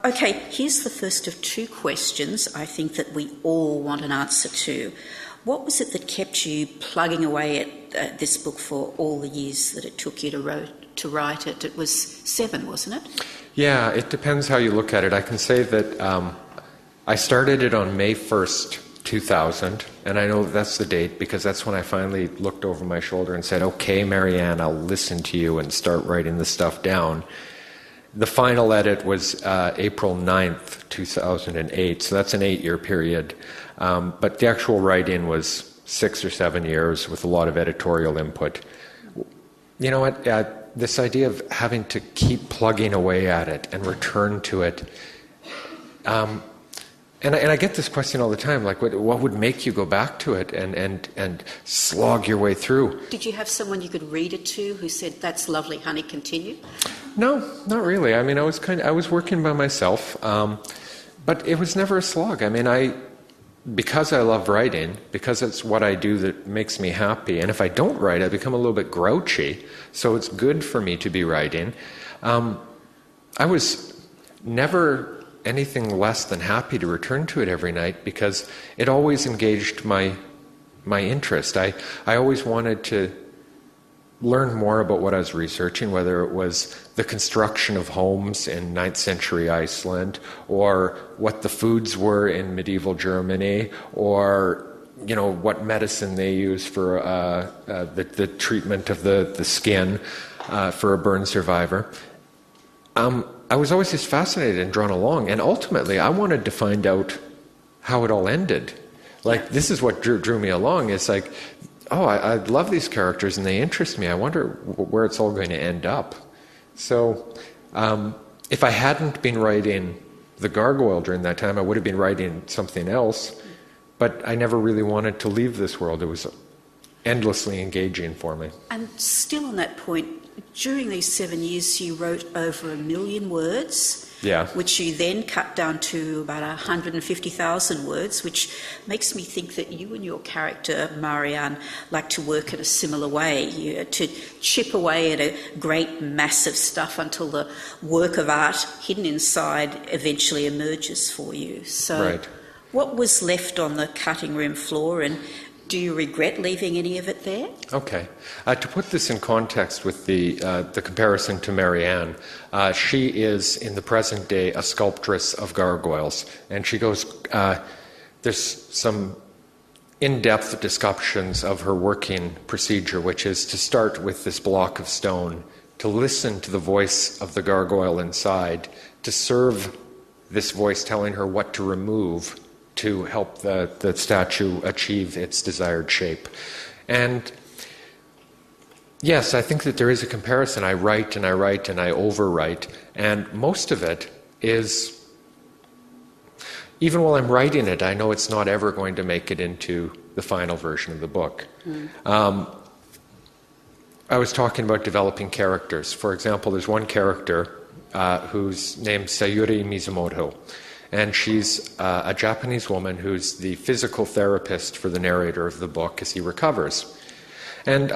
Okay, here's the first of two questions I think that we all want an answer to. What was it that kept you plugging away at this book for all the years that it took you to write it? It was 7, wasn't it? Yeah, it depends how you look at it. I can say that I started it on May 1st, 2000, and I know that's the date because that's when I finally looked over my shoulder and said, okay, Marianne, I'll listen to you and start writing the stuff down. The final edit was April 9th, 2008, so that's an 8-year period. But the actual write-in was 6 or 7 years with a lot of editorial input. You know what? This idea of having to keep plugging away at it and return to it. And I get this question all the time, like what would make you go back to it and slog your way through? Did you have someone you could read it to who said, that's lovely, honey, continue? No, not really. I mean, I was working by myself, but it was never a slog. I mean, because I love writing, because it's what I do that makes me happy, and if I don't write, I become a little bit grouchy, so it's good for me to be writing. I was never anything less than happy to return to it every night because it always engaged my interest. I always wanted to learn more about what I was researching, whether it was the construction of homes in 9th century Iceland, or what the foods were in medieval Germany, or what medicine they use for the treatment of the skin for a burn survivor. I was always just fascinated and drawn along, and ultimately I wanted to find out how it all ended. Like, this is what drew me along. It's like, oh, I love these characters and they interest me. I wonder where it's all going to end up. So if I hadn't been writing The Gargoyle during that time, I would have been writing something else, but I never really wanted to leave this world. It was endlessly engaging for me. And still on that point, during these 7 years, you wrote over 1 million words, which you then cut down to about 150,000 words, which makes me think that you and your character, Marianne, like to work in a similar way, to chip away at a great mass of stuff until the work of art hidden inside eventually emerges for you. So what was left on the cutting room floor, and do you regret leaving any of it there? Okay. To put this in context with the comparison to Marianne, she is, in the present day, a sculptress of gargoyles. And she goes, there's some in-depth discussions of her working procedure, which is to start with this block of stone, to listen to the voice of the gargoyle inside, to serve this voice telling her what to remove to help the statue achieve its desired shape. And yes, I think that there is a comparison. I write and I write and I overwrite, and most of it is, even while I'm writing it, I know it's not ever going to make it into the final version of the book. I was talking about developing characters. For example, there's one character who's named Sayuri Mizumoto. And she's a Japanese woman who's the physical therapist for the narrator of the book as he recovers. And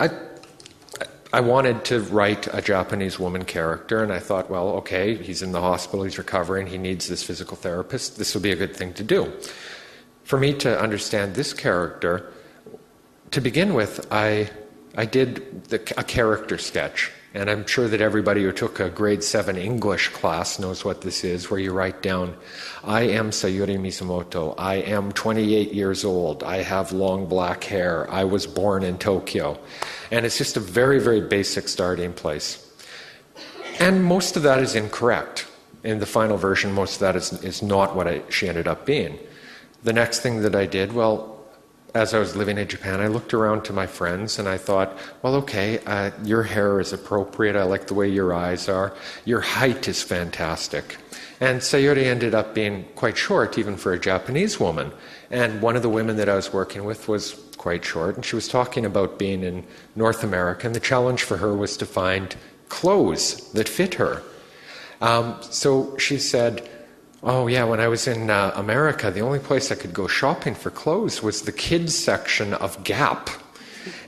I wanted to write a Japanese woman character, and I thought, well, okay, he's in the hospital, he's recovering, he needs this physical therapist, this will be a good thing to do. For me to understand this character, to begin with, I did a character sketch. And I'm sure that everybody who took a grade 7 English class knows what this is, where you write down, I am Sayuri Mizumoto, I am 28 years old, I have long black hair, I was born in Tokyo. And it's just a very, very basic starting place. And most of that is incorrect. In the final version, most of that is not what she ended up being. The next thing that I did, well, as I was living in Japan, I looked around to my friends and I thought, well, okay, your hair is appropriate. I like the way your eyes are. Your height is fantastic. And Sayuri ended up being quite short, even for a Japanese woman. And one of the women that I was working with was quite short, and she was talking about being in North America, and the challenge for her was to find clothes that fit her. So she said, oh yeah, when I was in America, the only place I could go shopping for clothes was the kids section of Gap.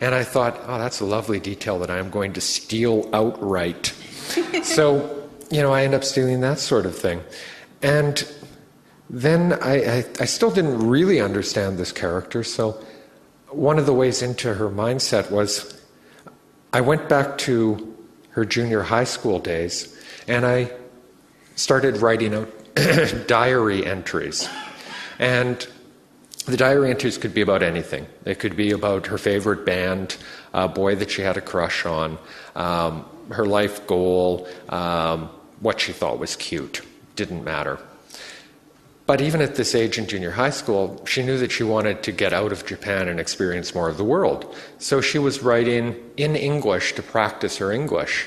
And I thought, oh, that's a lovely detail that I'm going to steal outright. So, I end up stealing that sort of thing. And then I still didn't really understand this character, so one of the ways into her mindset was I went back to her junior high school days, and I started writing out diary entries. And the diary entries could be about anything. They could be about her favorite band, a boy that she had a crush on, her life goal, what she thought was cute. Didn't matter. But even at this age in junior high school, she knew that she wanted to get out of Japan and experience more of the world. So she was writing in English to practice her English.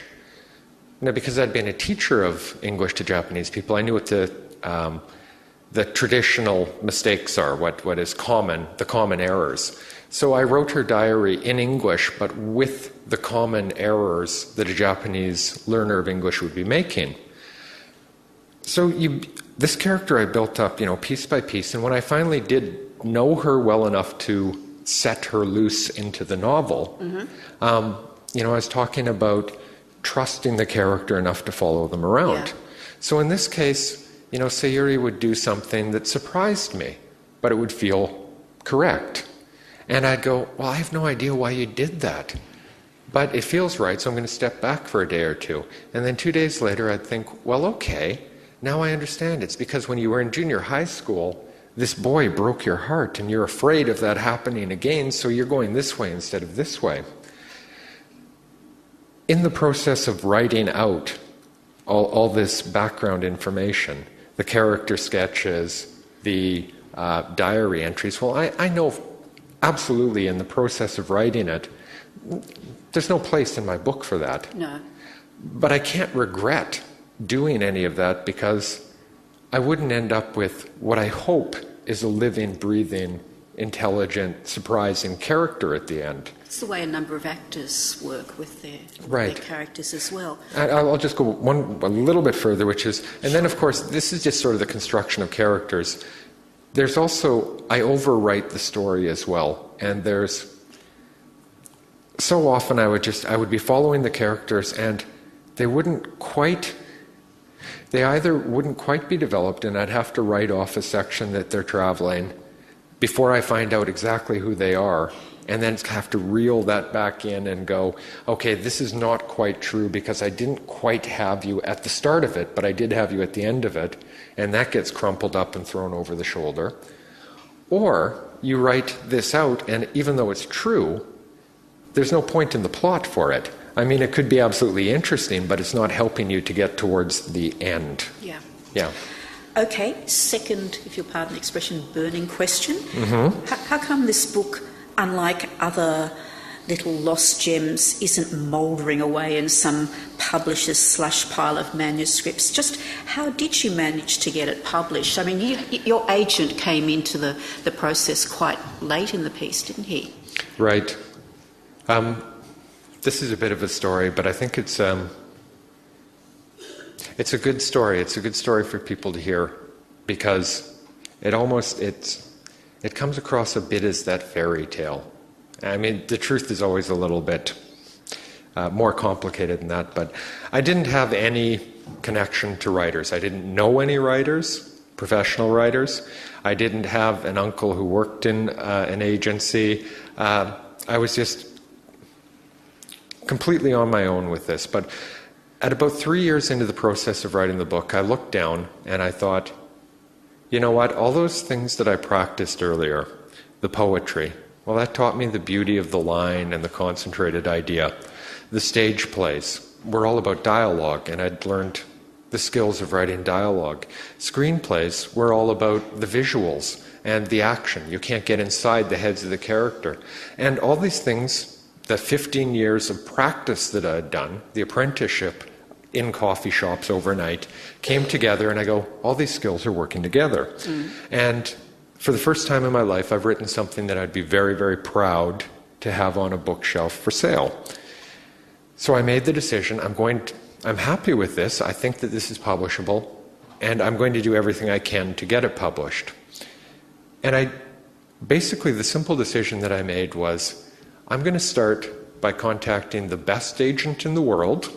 Now, because I'd been a teacher of English to Japanese people, I knew what the traditional mistakes are, what is common, the common errors. So I wrote her diary in English, but with the common errors that a Japanese learner of English would be making. So this character I built up, piece by piece, and when I finally did know her well enough to set her loose into the novel, I was talking about trusting the character enough to follow them around. Yeah. So in this case, Sayuri would do something that surprised me, but it would feel correct. And I'd go, well, I have no idea why you did that. But it feels right, so I'm going to step back for a day or two. And then 2 days later, I'd think, well, okay, now I understand. It's because when you were in junior high school, this boy broke your heart, and you're afraid of that happening again, so you're going this way instead of this way. In the process of writing out all this background information, the character sketches, the diary entries, well, I know absolutely in the process of writing it, there's no place in my book for that. No. But I can't regret doing any of that because I wouldn't end up with what I hope is a living, breathing, intelligent, surprising character at the end. It's the way a number of actors work with their characters as well. I'll just go a little bit further, which is, and then of course, this is just sort of the construction of characters. There's also, I overwrite the story as well, and there's, so often I would be following the characters and they either wouldn't quite be developed and I'd have to write off a section that they're traveling before I find out exactly who they are, and then have to reel that back in and go, okay, this is not quite true because I didn't quite have you at the start of it, but I did have you at the end of it, and that gets crumpled up and thrown over the shoulder. Or you write this out, and even though it's true, there's no point in the plot for it. I mean, it could be absolutely interesting, but it's not helping you to get towards the end. Yeah. Yeah. Okay, second, if you'll pardon the expression, burning question. Mm-hmm. How come this book, unlike other little lost gems, isn't mouldering away in some publisher's slush pile of manuscripts? Just how did you manage to get it published? I mean, your agent came into the process quite late in the piece, didn't he? Right. This is a bit of a story, but I think it's a good story. It's a good story for people to hear because it comes across a bit as that fairy tale. I mean, the truth is always a little bit more complicated than that, but I didn't have any connection to writers. I didn't know any writers, professional writers. I didn't have an uncle who worked in an agency. I was just completely on my own with this. But at about 3 years into the process of writing the book, I looked down and I thought, you know what, all those things that I practiced earlier, the poetry, well, that taught me the beauty of the line and the concentrated idea. The stage plays were all about dialogue, and I'd learned the skills of writing dialogue. Screenplays were all about the visuals and the action. You can't get inside the heads of the character. And all these things, the 15 years of practice that I had done, the apprenticeship in coffee shops overnight, came together, and I go, all these skills are working together. And for the first time in my life, I've written something that I'd be very, very proud to have on a bookshelf for sale. So I made the decision, I'm happy with this, I think that this is publishable, and I'm going to do everything I can to get it published. And basically the simple decision that I made was, I'm going to start by contacting the best agent in the world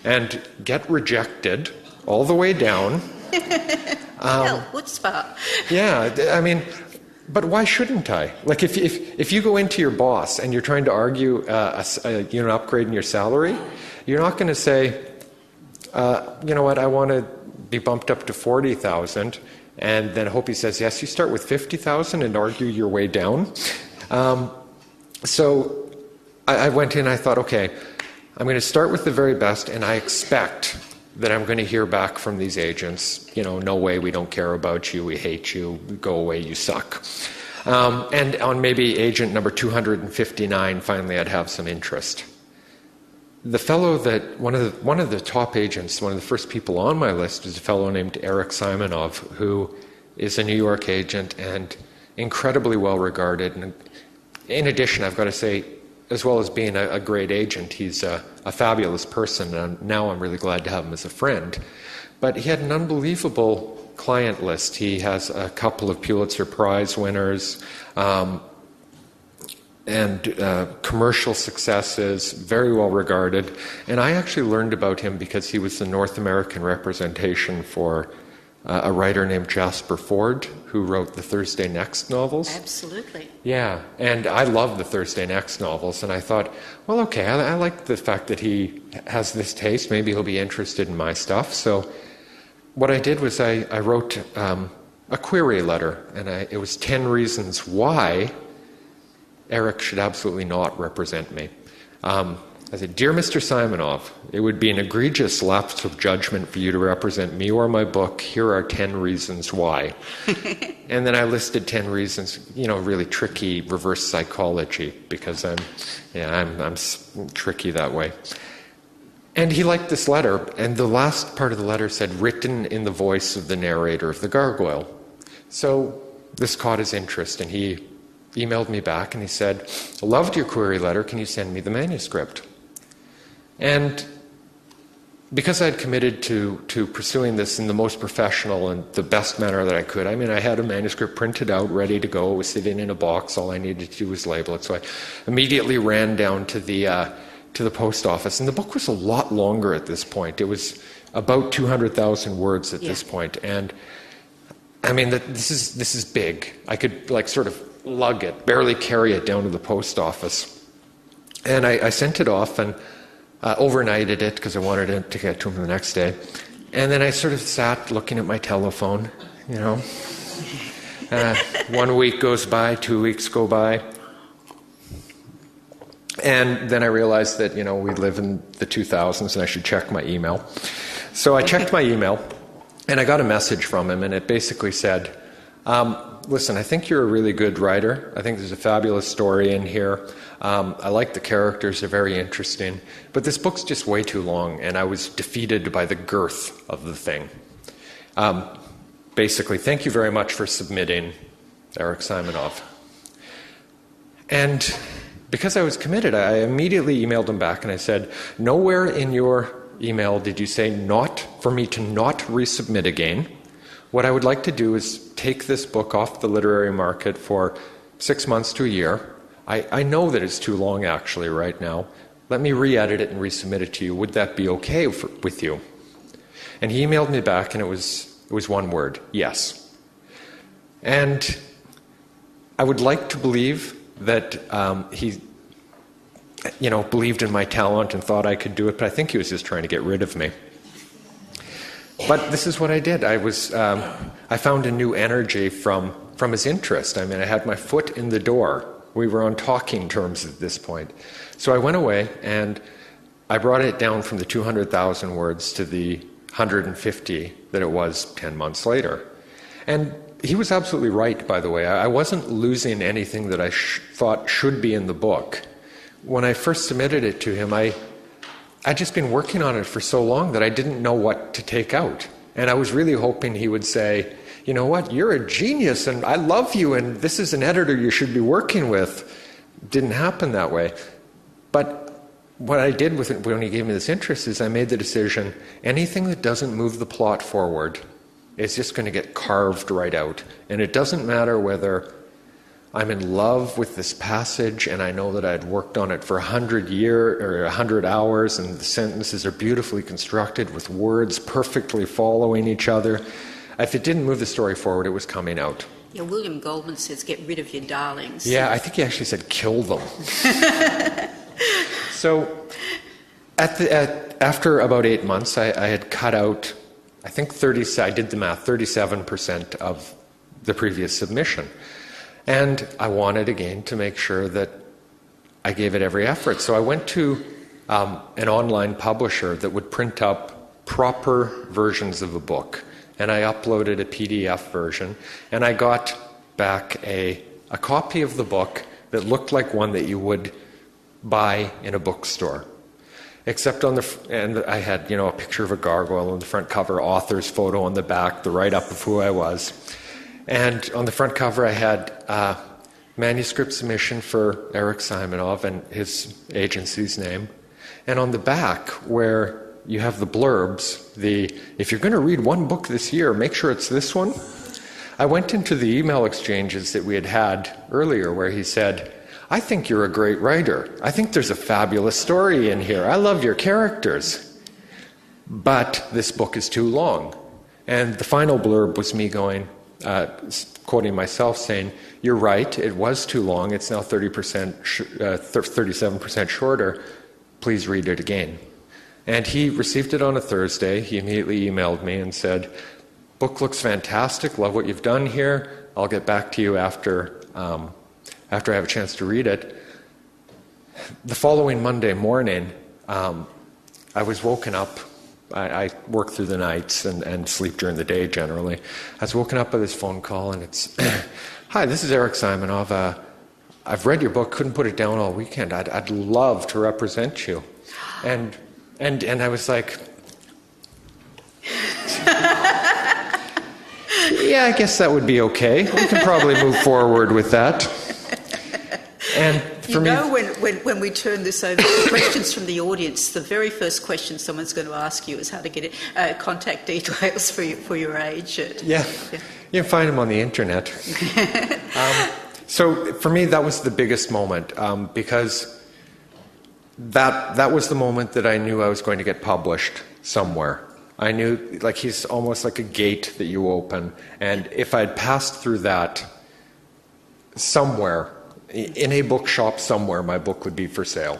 and get rejected all the way down Well, chutzpah. Yeah, I mean, but why shouldn't I? Like, if you go into your boss and you're trying to argue an upgrade in your salary, you're not going to say, you know what, I want to be bumped up to 40,000, and then hope he says yes. You start with 50,000 and argue your way down. So I went in. I thought, okay, I'm going to start with the very best, and I expect that I'm going to hear back from these agents, no way, we don't care about you, we hate you, go away, you suck. And on maybe agent number 259, finally I'd have some interest. The fellow that, one of the top agents, one of the first people on my list is a fellow named Eric Simonov, who is a New York agent and incredibly well regarded. And in addition, I've got to say, as well as being a great agent, he's a fabulous person, and now I'm really glad to have him as a friend. But he had an unbelievable client list. He has a couple of Pulitzer Prize winners, and commercial successes, very well regarded. And I actually learned about him because he was the North American representation for a writer named Jasper Fforde, who wrote the Thursday Next novels. Absolutely. Yeah, and I love the Thursday Next novels, and I thought, well, okay, I like the fact that he has this taste. Maybe he'll be interested in my stuff. So what I did was I wrote a query letter, and it was 10 reasons why Eric should absolutely not represent me. I said, Dear Mr. Simonov, it would be an egregious lapse of judgment for you to represent me or my book. Here are 10 reasons why. And then I listed 10 reasons, really tricky reverse psychology, because I'm tricky that way. And he liked this letter, and the last part of the letter said, written in the voice of the narrator of the Gargoyle. So this caught his interest, and he emailed me back and he said, loved your query letter, can you send me the manuscript? And because I'd committed to pursuing this in the most professional and the best manner that I could, I had a manuscript printed out, ready to go. It was sitting in a box. All I needed to do was label it. So I immediately ran down to the post office. And the book was a lot longer at this point. It was about 200,000 words at this point. And this is big. I could sort of lug it, barely carry it down to the post office. And I sent it off and overnighted it because I wanted it to get to him the next day. And then I sort of sat looking at my telephone, 1 week goes by, 2 weeks go by. And then I realized that, we live in the 2000s and I should check my email. So I checked my email and I got a message from him, and it basically said, listen, I think you're a really good writer. I think there's a fabulous story in here. I like the characters, they're very interesting. But this book's just way too long, and I was defeated by the girth of the thing. Basically, thank you very much for submitting, Eric Simonov. And because I was committed, I immediately emailed him back and I said, nowhere in your email did you say for me to not resubmit again. What I would like to do is take this book off the literary market for 6 months to a year. I know that it's too long, actually, right now. Let me re-edit it and resubmit it to you. Would that be okay with you? And he emailed me back, and it was one word, yes. And I would like to believe that he believed in my talent and thought I could do it, but I think he was just trying to get rid of me. But this is what I did. I found a new energy from his interest. I had my foot in the door. We were on talking terms at this point. So I went away and I brought it down from the 200,000 words to the 150 that it was 10 months later. And he was absolutely right, by the way. I wasn't losing anything that I thought should be in the book. When I first submitted it to him, I'd just been working on it for so long that I didn't know what to take out. And I was really hoping he would say, you know what, you're a genius and I love you and this is an editor you should be working with. Didn't happen that way. But what I did with it when he gave me this interest is I made the decision, anything that doesn't move the plot forward is just going to get carved right out. And it doesn't matter whether I'm in love with this passage, and I know that I'd worked on it for 100 hours, and the sentences are beautifully constructed with words perfectly following each other. If it didn't move the story forward, it was coming out. Yeah, William Goldman says, get rid of your darlings. Yeah, I think he actually said, kill them. So after about 8 months, I had cut out, I think I did the math, 37% of the previous submission. And I wanted, again, to make sure that I gave it every effort. So I went to an online publisher that would print up proper versions of a book. And I uploaded a PDF version. And I got back a copy of the book that looked like one that you would buy in a bookstore. Except and I had, a picture of a gargoyle on the front cover, author's photo on the back, the write-up of who I was. And on the front cover, I had a manuscript submission for Eric Simonov and his agency's name. And on the back, where you have the blurbs, if you're going to read one book this year, make sure it's this one. I went into the email exchanges that we had earlier where he said, I think you're a great writer. I think there's a fabulous story in here. I love your characters. But this book is too long. And the final blurb was me going, quoting myself, saying, you're right, it was too long, it's now 37% shorter, please read it again. And he received it on a Thursday. He immediately emailed me and said, book looks fantastic, love what you've done here, I'll get back to you after I have a chance to read it. The following Monday morning, I was woken up. I work through the nights and sleep during the day generally. I was woken up by this phone call, and it's, hi, this is Eric Simonov. I've read your book, couldn't put it down all weekend. I'd love to represent you. And I was like, yeah, I guess that would be okay. We can probably move forward with that. And for when we turn this over to questions from the audience, the very first question someone's going to ask you is how to get contact details for your agent. Yeah, you can find them on the internet. So for me, that was the biggest moment because that was the moment that I knew I was going to get published somewhere. I knew, he's almost like a gate that you open, and if I'd passed through that somewhere, in a bookshop somewhere, my book would be for sale.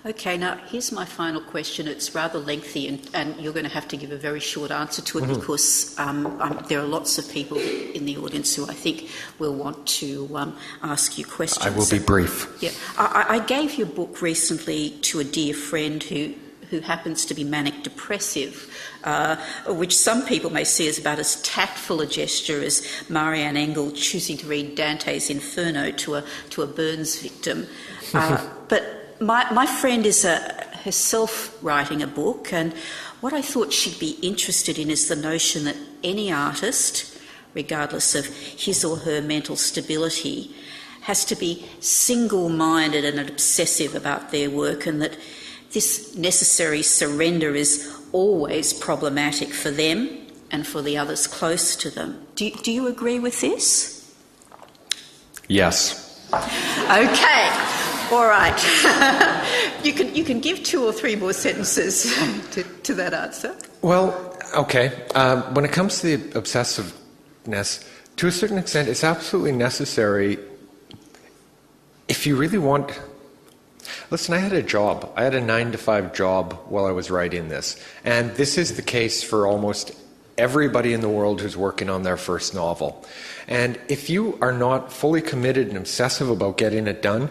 Okay, now here's my final question. It's rather lengthy, and you're going to have to give a very short answer to it because there are lots of people in the audience who I think will want to ask you questions. I will be brief. Yeah, I gave your book recently to a dear friend who happens to be manic depressive, which some people may see as about as tactful a gesture as Marianne Engel choosing to read Dante's Inferno to a Burns victim. But my friend is herself writing a book, and what I thought she'd be interested in is the notion that any artist, regardless of his or her mental stability, has to be single-minded and obsessive about their work, and that this necessary surrender is always problematic for them and for the others close to them. Do you agree with this? Yes. Okay. All right. You can give 2 or 3 more sentences to that answer. Well, okay. When it comes to the obsessiveness, to a certain extent, it's absolutely necessary if you really want. Listen, I had a job. I had a 9-to-5 job while I was writing this. And this is the case for almost everybody in the world who's working on their first novel. And if you are not fully committed and obsessive about getting it done,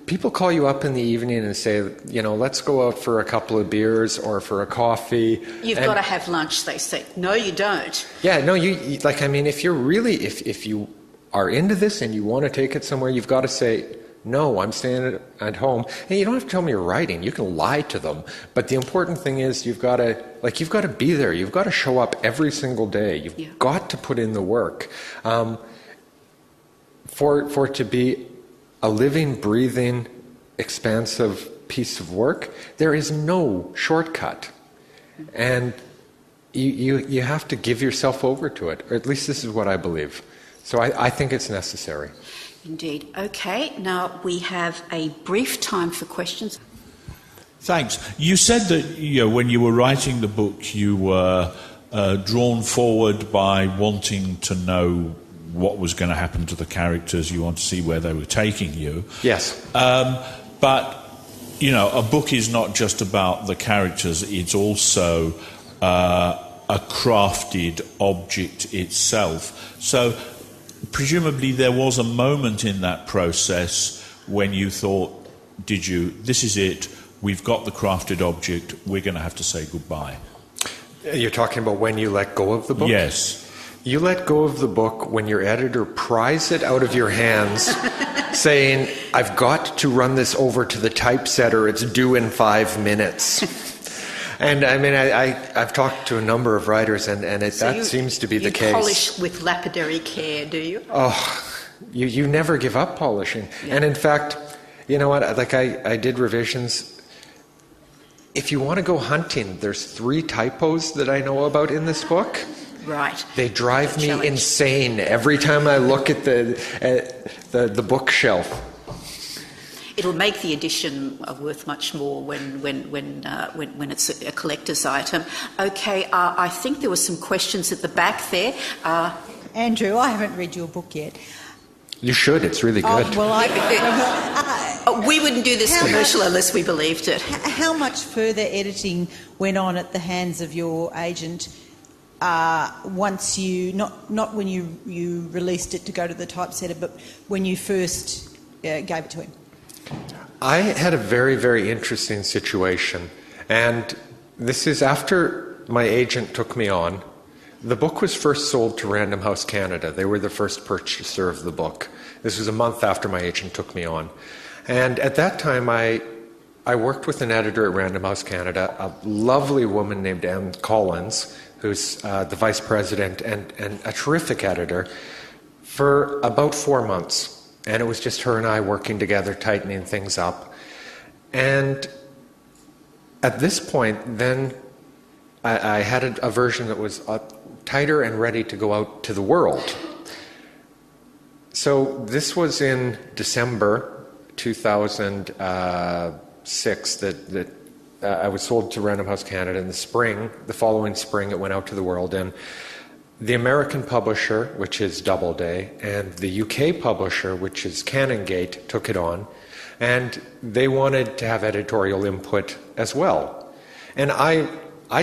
people call you up in the evening and say, let's go out for a couple of beers or for a coffee. You've got to have lunch, they say. No, you don't. Yeah, no, if you're really, if you are into this and you want to take it somewhere, you've got to say, no, I'm staying at home. And you don't have to tell me you're writing. You can lie to them. But the important thing is you've got to be there. You've got to show up every single day. You've got to put in the work. For it to be a living, breathing, expansive piece of work, there is no shortcut. And you have to give yourself over to it. Or at least this is what I believe. So I think it's necessary. Indeed. Okay, now we have a brief time for questions. Thanks. You said that when you were writing the book, you were drawn forward by wanting to know what was going to happen to the characters. You want to see where they were taking you. Yes. But, a book is not just about the characters. It's also a crafted object itself. So presumably there was a moment in that process when you thought, this is it, we've got the crafted object, we're going to have to say goodbye. You're talking about when you let go of the book? Yes. You let go of the book when your editor pries it out of your hands, saying, I've got to run this over to the typesetter, it's due in 5 minutes. And I mean, I've talked to a number of writers, and that seems to be the case. You polish with lapidary care, do you? Oh, you never give up polishing. Yeah. And in fact, you know what, I did revisions. If you want to go hunting, there's 3 typos that I know about in this book. Right. They drive me insane every time I look at the bookshelf. It'll make the edition worth much more when it's a collector's item. Okay, I think there were some questions at the back there. Andrew, I haven't read your book yet. You should. It's really good. We wouldn't do this commercial unless we believed it. How much further editing went on at the hands of your agent once you, not when you released it to go to the typesetter, but when you first gave it to him? I had a very, very interesting situation, and this is after my agent took me on. The book was first sold to Random House Canada. They were the first purchaser of the book. This was a month after my agent took me on. And at that time, I worked with an editor at Random House Canada, a lovely woman named Anne Collins, who's the vice president and a terrific editor, for about 4 months. And it was just her and I working together, tightening things up. And at this point, then I had a version that was tighter and ready to go out to the world. So this was in December 2006 that I was sold to Random House Canada. In the following spring, it went out to the world. And the American publisher, which is Doubleday, and the UK publisher, which is Canongate, took it on, and they wanted to have editorial input as well. And I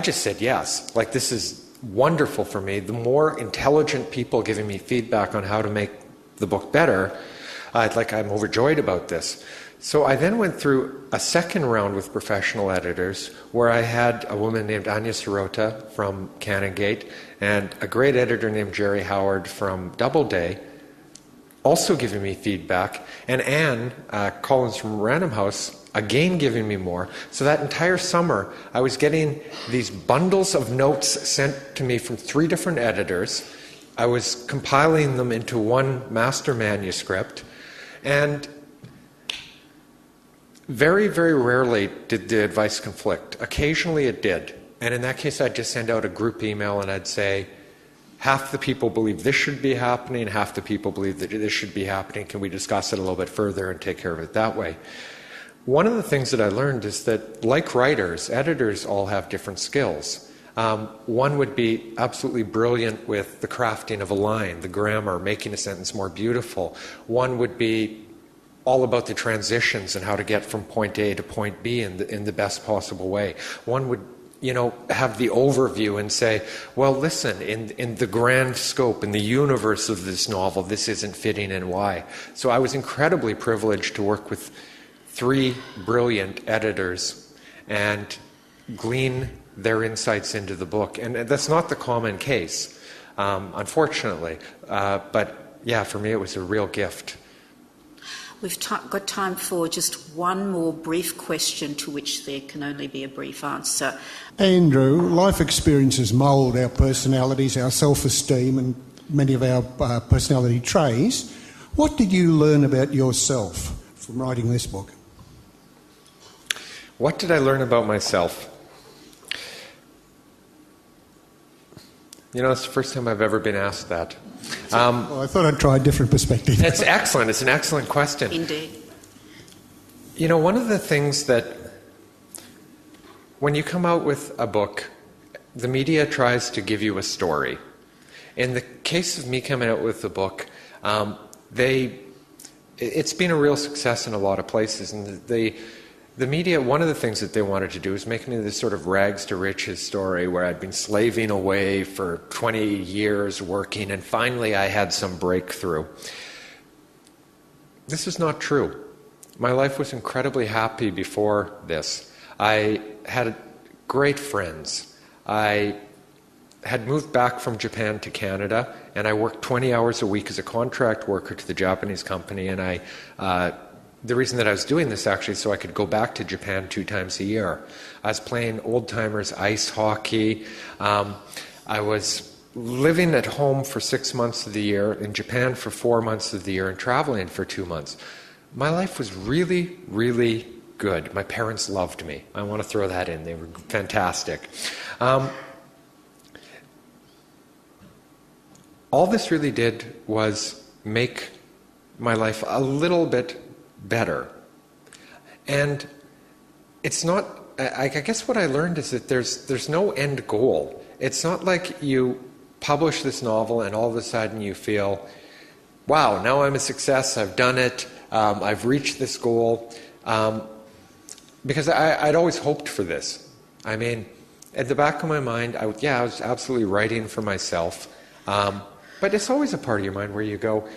just said yes. This is wonderful for me. The more intelligent people giving me feedback on how to make the book better, I'm overjoyed about this. So I then went through a second round with professional editors where I had a woman named Anya Sirota from Canongate and a great editor named Jerry Howard from Doubleday also giving me feedback, and Anne Collins from Random House again giving me more. So that entire summer I was getting these bundles of notes sent to me from 3 different editors. I was compiling them into one master manuscript, and very, very rarely did the advice conflict. Occasionally it did. And in that case, I'd just send out a group email and I'd say, half the people believe this should be happening, half the people believe that this should be happening. Can we discuss it a little bit further and take care of it that way? One of the things that I learned is that, like writers, editors all have different skills. One would be absolutely brilliant with the crafting of a line, the grammar, making a sentence more beautiful. One would be all about the transitions and how to get from point A to point B in the best possible way. One would, have the overview and say, well, listen, in the grand scope, in the universe of this novel, this isn't fitting and why. So I was incredibly privileged to work with 3 brilliant editors and glean their insights into the book. And that's not the common case, unfortunately. But yeah, for me, it was a real gift. We've got time for just one more brief question to which there can only be a brief answer. Andrew, life experiences mould our personalities, our self-esteem and many of our personality traits. What did you learn about yourself from writing this book? What did I learn about myself? It's the first time I've ever been asked that. Well, I thought I'd try a different perspective. It's excellent. It's an excellent question. Indeed. You know, one of the things that when you come out with a book, the media tries to give you a story. In the case of me coming out with the book, it's been a real success in a lot of places, and the media, one of the things that they wanted to do is make me this sort of rags to riches story where I'd been slaving away for 20 years working, and finally I had some breakthrough. This is not true. My life was incredibly happy before this. I had great friends. I had moved back from Japan to Canada, and I worked 20 hours a week as a contract worker to the Japanese company, and the reason that I was doing this actually is so I could go back to Japan 2 times a year. I was playing old-timers ice hockey. I was living at home for 6 months of the year, in Japan for 4 months of the year, and traveling for 2 months. My life was really, really good. My parents loved me. I want to throw that in. They were fantastic. All this really did was make my life a little bit better. And it's not, I guess what I learned is that there's no end goal. It's not like you publish this novel and all of a sudden you feel, wow, now I'm a success, I've done it, I've reached this goal. Because I'd always hoped for this. I mean, at the back of my mind, I was absolutely writing for myself. But it's always a part of your mind where you go,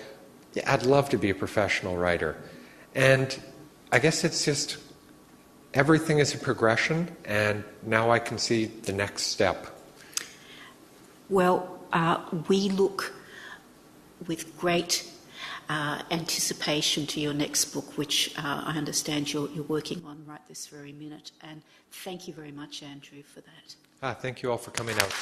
yeah, I'd love to be a professional writer. And I guess it's just, everything is a progression, and now I can see the next step. Well, we look with great anticipation to your next book, which I understand you're working on right this very minute. And thank you very much, Andrew, for that. Thank you all for coming out.